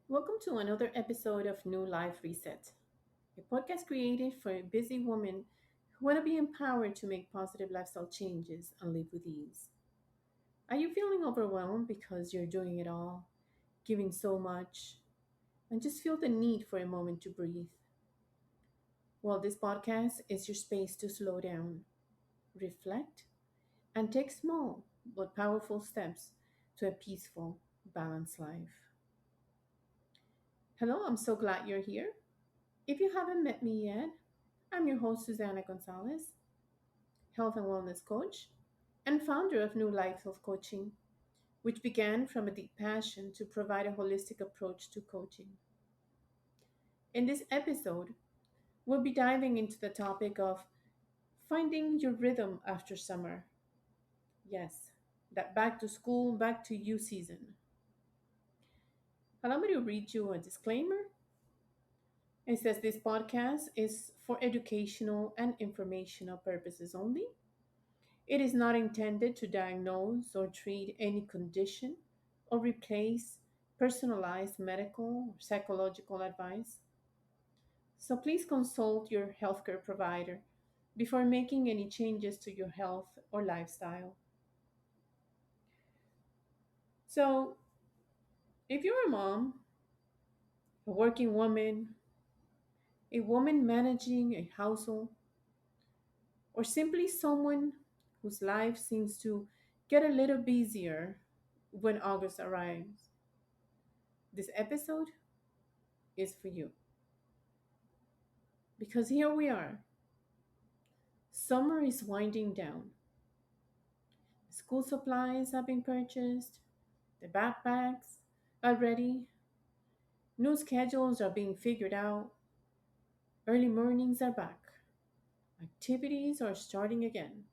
Welcome to another episode of New Life Reset, a podcast created for busy women who want to be empowered to make positive lifestyle changes and live with ease. Are you feeling overwhelmed because you're doing it all, giving so much, and just feel the need for a moment to breathe? Well, this podcast is your space to slow down, reflect, and take small but powerful steps to a peaceful, balanced life. Hello, I'm so glad you're here. If you haven't met me yet, I'm your host, Susanna Gonzalez, health and wellness coach and founder of New Life Health Coaching, which began from a deep passion to provide a holistic approach to coaching. In this episode, we'll be diving into the topic of finding your rhythm after summer. Yes, that back to school, back to you season. Allow me to read you a disclaimer. It says this podcast is for educational and informational purposes only. It is not intended to diagnose or treat any condition or replace personalized medical or psychological advice. So please consult your healthcare provider before making any changes to your health or lifestyle. So, if you're a mom, a working woman, a woman managing a household, or simply someone whose life seems to get a little busier when August arrives, this episode is for you. Because here we are. Summer is winding down. School supplies have been purchased. The backpacks are ready. New schedules are being figured out. Early mornings are back. Activities are starting again.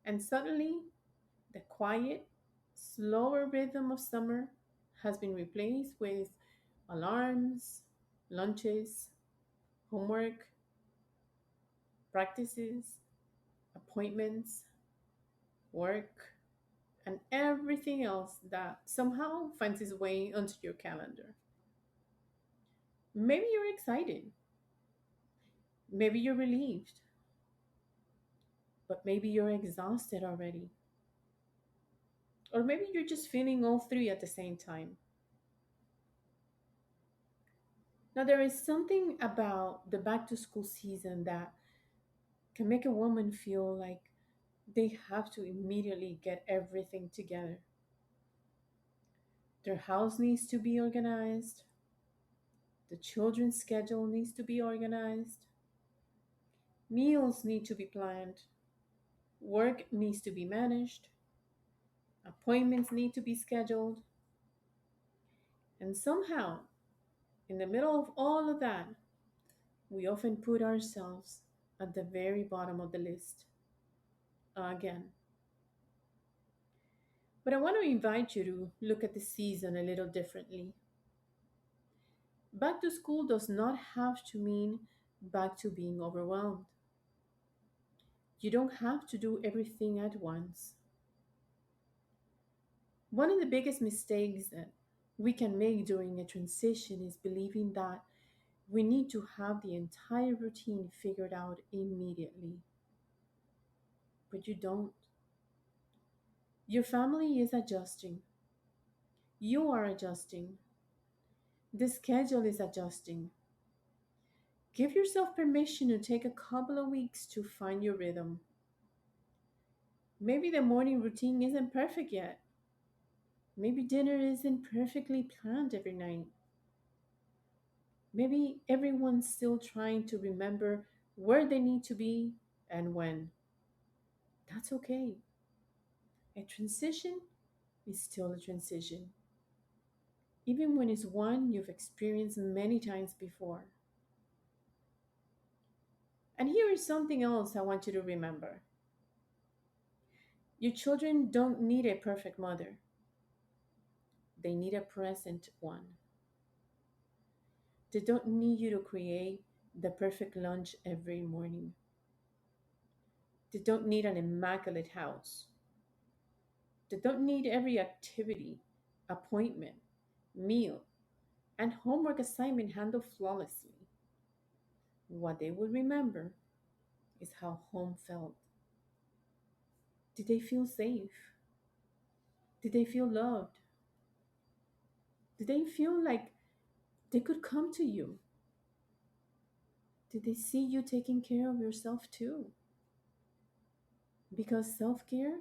And suddenly, the quiet, slower rhythm of summer has been replaced with alarms, lunches, homework, practices, appointments, work, and everything else that somehow finds its way onto your calendar. Maybe you're excited, maybe you're relieved, but maybe you're exhausted already. Or maybe you're just feeling all three at the same time. Now, there is something about the back to school season that can make a woman feel like they have to immediately get everything together. Their house needs to be organized, the children's schedule needs to be organized, meals need to be planned, work needs to be managed, appointments need to be scheduled, and somehow, in the middle of all of that, we often put ourselves at the very bottom of the list again. But I want to invite you to look at the season a little differently. Back to school does not have to mean back to being overwhelmed. You don't have to do everything at once. One of the biggest mistakes that we can make during a transition is believing that we need to have the entire routine figured out immediately. But you don't. Your family is adjusting. You are adjusting. The schedule is adjusting. Give yourself permission to take a couple of weeks to find your rhythm. Maybe the morning routine isn't perfect yet. Maybe dinner isn't perfectly planned every night. Maybe everyone's still trying to remember where they need to be and when. That's okay. A transition is still a transition, even when it's one you've experienced many times before. And here is something else I want you to remember: your children don't need a perfect mother, they need a present one. They don't need you to create the perfect lunch every morning. They don't need an immaculate house. They don't need every activity, appointment, meal, and homework assignment handled flawlessly. What they will remember is how home felt. Did they feel safe? Did they feel loved? Did they feel like they could come to you? Did they see you taking care of yourself too? Because self care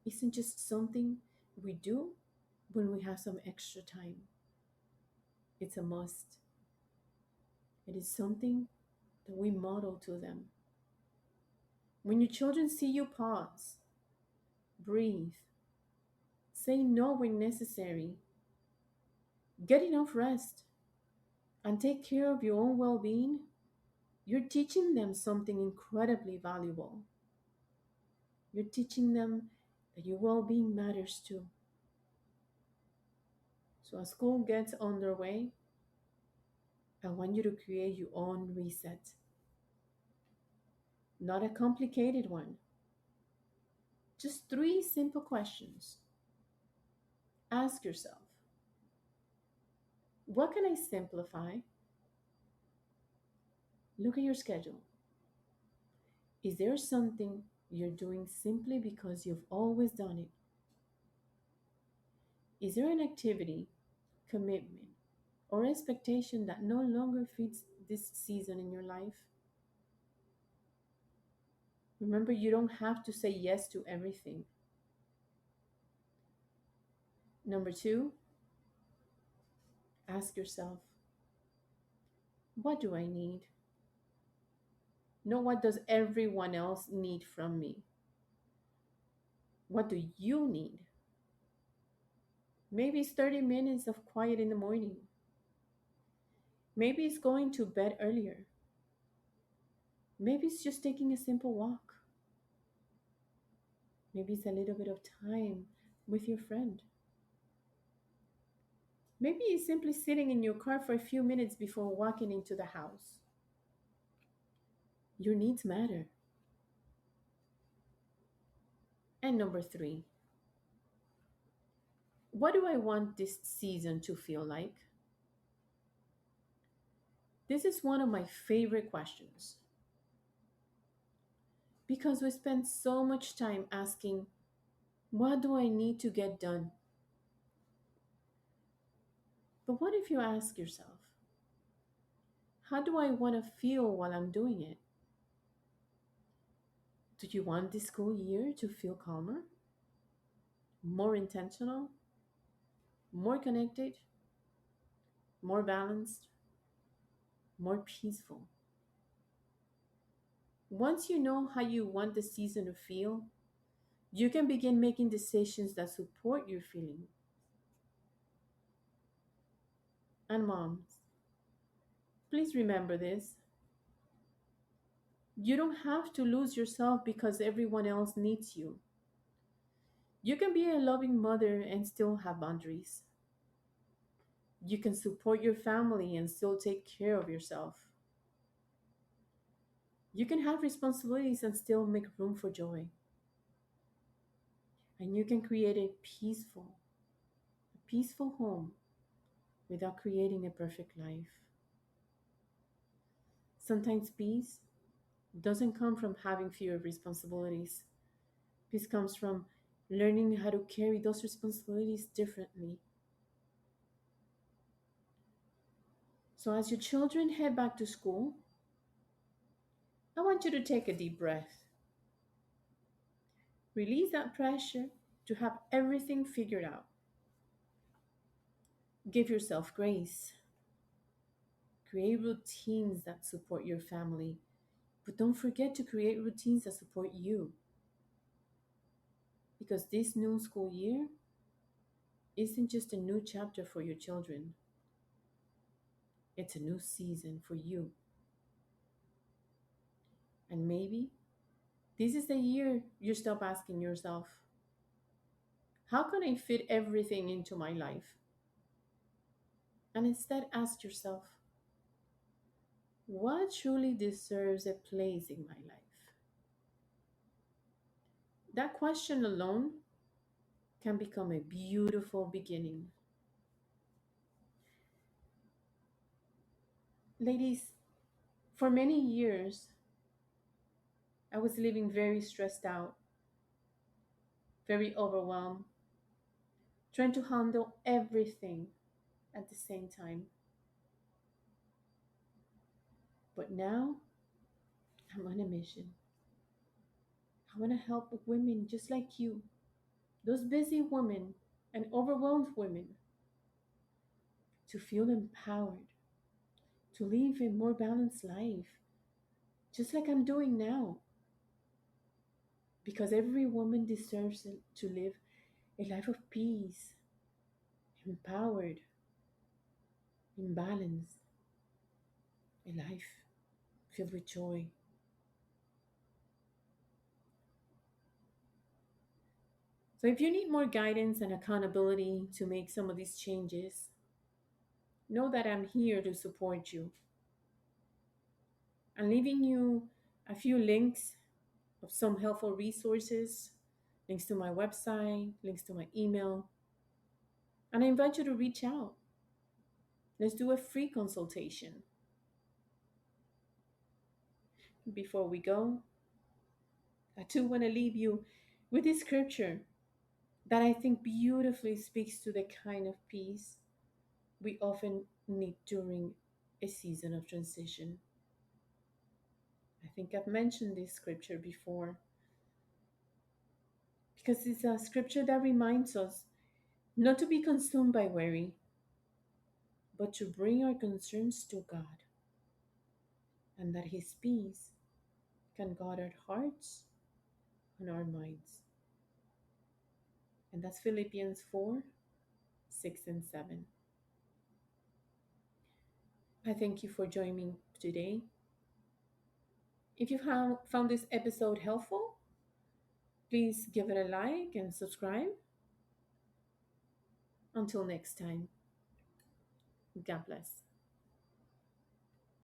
isn't just something we do when we have some extra time, it's a must. It is something that we model to them. When your children see you pause, breathe, say no when necessary, get enough rest, and take care of your own well being, you're teaching them something incredibly valuable. You're teaching them that your well being matters too. So, as school gets underway, I want you to create your own reset, not a complicated one, just three simple questions. Ask yourself, what can I simplify? Look at your schedule. Is there something you're doing simply because you've always done it? Is there an activity, commitment, or expectation that no longer fits this season in your life? Remember, you don't have to say yes to everything. Number two, ask yourself, what do I need? Not what does everyone else need from me? What do you need? Maybe it's 30 minutes of quiet in the morning. Maybe it's going to bed earlier. Maybe it's just taking a simple walk. Maybe it's a little bit of time with your friend. Maybe it's simply sitting in your car for a few minutes before walking into the house. Your needs matter. And number three, what do I want this season to feel like? This is one of my favorite questions because we spend so much time asking, what do I need to get done? But what if you ask yourself, how do I want to feel while I'm doing it? Do you want this school year to feel calmer, more intentional, more connected, more balanced, more peaceful? Once you know how you want the season to feel, you can begin making decisions that support your feeling. And moms, please remember this. You don't have to lose yourself because everyone else needs you. You can be a loving mother and still have boundaries. You can support your family and still take care of yourself. You can have responsibilities and still make room for joy. And you can create a peaceful home without creating a perfect life. Sometimes peace doesn't come from having fewer responsibilities. Peace comes from learning how to carry those responsibilities differently. So, as your children head back to school, I want you to take a deep breath. Release that pressure to have everything figured out. Give yourself grace. Create routines that support your family. But don't forget to create routines that support you. Because this new school year isn't just a new chapter for your children, it's a new season for you. And maybe this is the year you stop asking yourself, how can I fit everything into my life? And instead ask yourself, what truly deserves a place in my life? That question alone can become a beautiful beginning. Ladies, for many years, I was living very stressed out, very overwhelmed, trying to handle everything at the same time. But now I'm on a mission. I want to help women just like you, those busy women and overwhelmed women, to feel empowered, to live a more balanced life, just like I'm doing now. Because every woman deserves to live a life of peace, empowered, in balance, a life filled with joy. So, if you need more guidance and accountability to make some of these changes, know that I'm here to support you. I'm leaving you a few links of some helpful resources, links to my website, links to my email, and I invite you to reach out. Let's do a free consultation. Before we go, I too want to leave you with this scripture that I think beautifully speaks to the kind of peace we often need during a season of transition. I think I've mentioned this scripture before because it's a scripture that reminds us not to be consumed by worry, but to bring our concerns to God, and that His peace can guard our hearts and our minds. And that's Philippians 4, 6, and 7. I thank you for joining me today. If you have found this episode helpful, please give it a like and subscribe. Until next time, God bless.